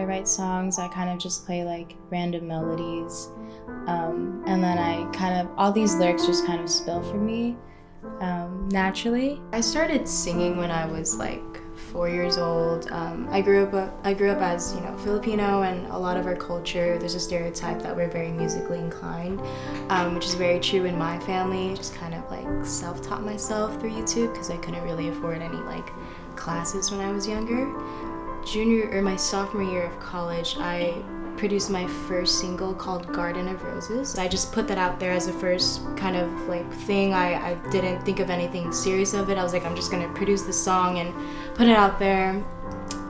write songs, I kind of just play like random melodies. And then all these lyrics just kind of spill from me naturally. I started singing when I was like 4 years old. I grew up as, Filipino, and a lot of our culture, there's a stereotype that we're very musically inclined, which is very true in my family. Just kind of like self-taught myself through YouTube because I couldn't really afford any like classes when I was younger. My sophomore year of college, I produced my first single called Garden of Roses. I just put that out there as a first kind of like thing. I didn't think of anything serious of it. I was like, I'm just gonna produce this song and put it out there.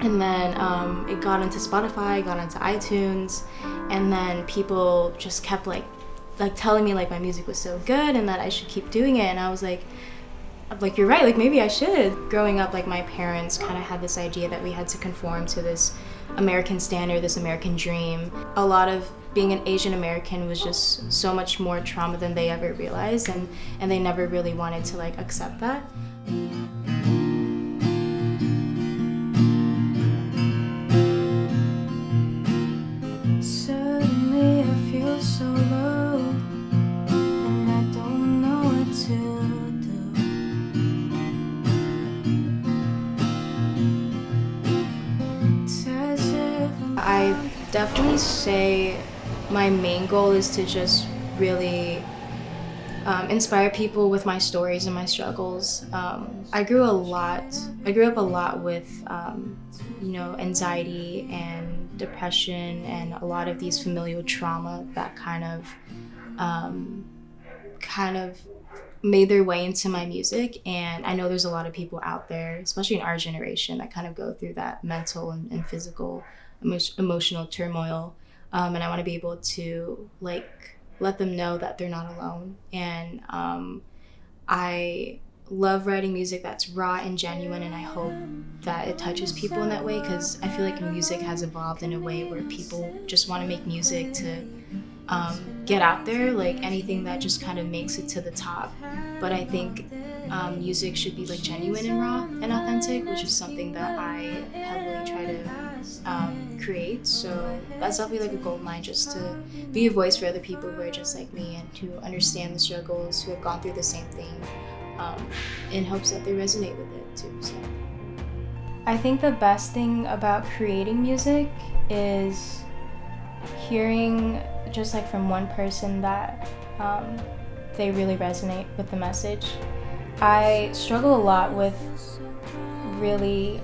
And then it got into Spotify, got into iTunes, and then people just kept like telling me like my music was so good and that I should keep doing it. And I was like, you're right, like maybe I should. Growing up, like my parents kind of had this idea that we had to conform to this American standard, this American dream. A lot of being an Asian American was just so much more trauma than they ever realized, and they never really wanted to like accept that. Suddenly I feel so low, and I don't know what to do. I definitely say my main goal is to just really inspire people with my stories and my struggles. I grew up a lot with anxiety and depression and a lot of these familial trauma that kind of made their way into my music. And I know there's a lot of people out there, especially in our generation, that kind of go through that mental and physical emotional turmoil, and I want to be able to like let them know that they're not alone. And I love writing music that's raw and genuine, and I hope that it touches people in that way, because I feel like music has evolved in a way where people just want to make music to get out there, like anything that just kind of makes it to the top. But I think music should be like genuine and raw and authentic, which is something that I heavily try to create. So that's definitely like a goal of mine, just to be a voice for other people who are just like me and who understand the struggles, who have gone through the same thing, in hopes that they resonate with it too. So I think the best thing about creating music is hearing just like from one person that they really resonate with the message. I struggle a lot with really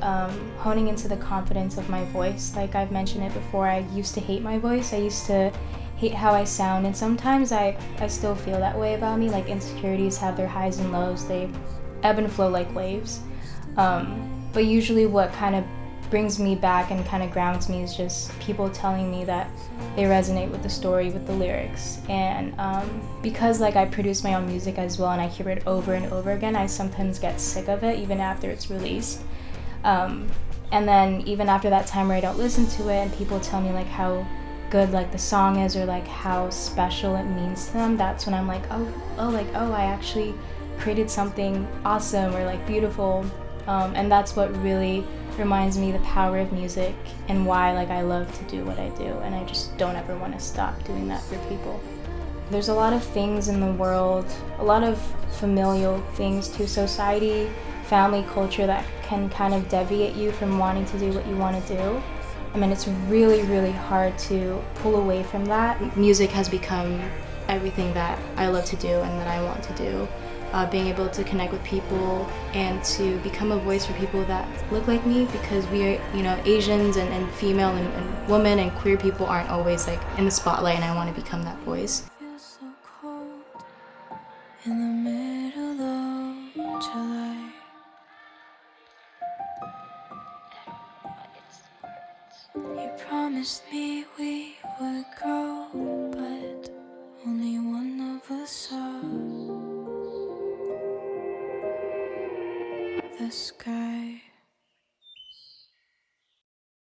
honing into the confidence of my voice. Like I've mentioned it before, I used to hate my voice. I used to hate how I sound, and sometimes I still feel that way about me. Like insecurities have their highs and lows. They ebb and flow like waves. But usually what kind of brings me back and kind of grounds me is just people telling me that they resonate with the story, with the lyrics. And because like I produce my own music as well and I hear it over and over again, I sometimes get sick of it even after it's released. And then even after that time where I don't listen to it and people tell me like how good like the song is or like how special it means to them, that's when I'm like, oh, I actually created something awesome or like beautiful. And that's what really reminds me the power of music and why like I love to do what I do, and I just don't ever want to stop doing that for people. There's a lot of things in the world, a lot of familial things to society, family, culture that can kind of deviate you from wanting to do what you want to do. I mean, it's really, really hard to pull away from that. Music has become everything that I love to do and that I want to do. Being able to connect with people and to become a voice for people that look like me, because we are, Asians and female and women and queer people aren't always like in the spotlight, and I want to become that voice. It feels so cold in the middle of July. You promised me we would grow, but only one of us saw. The sky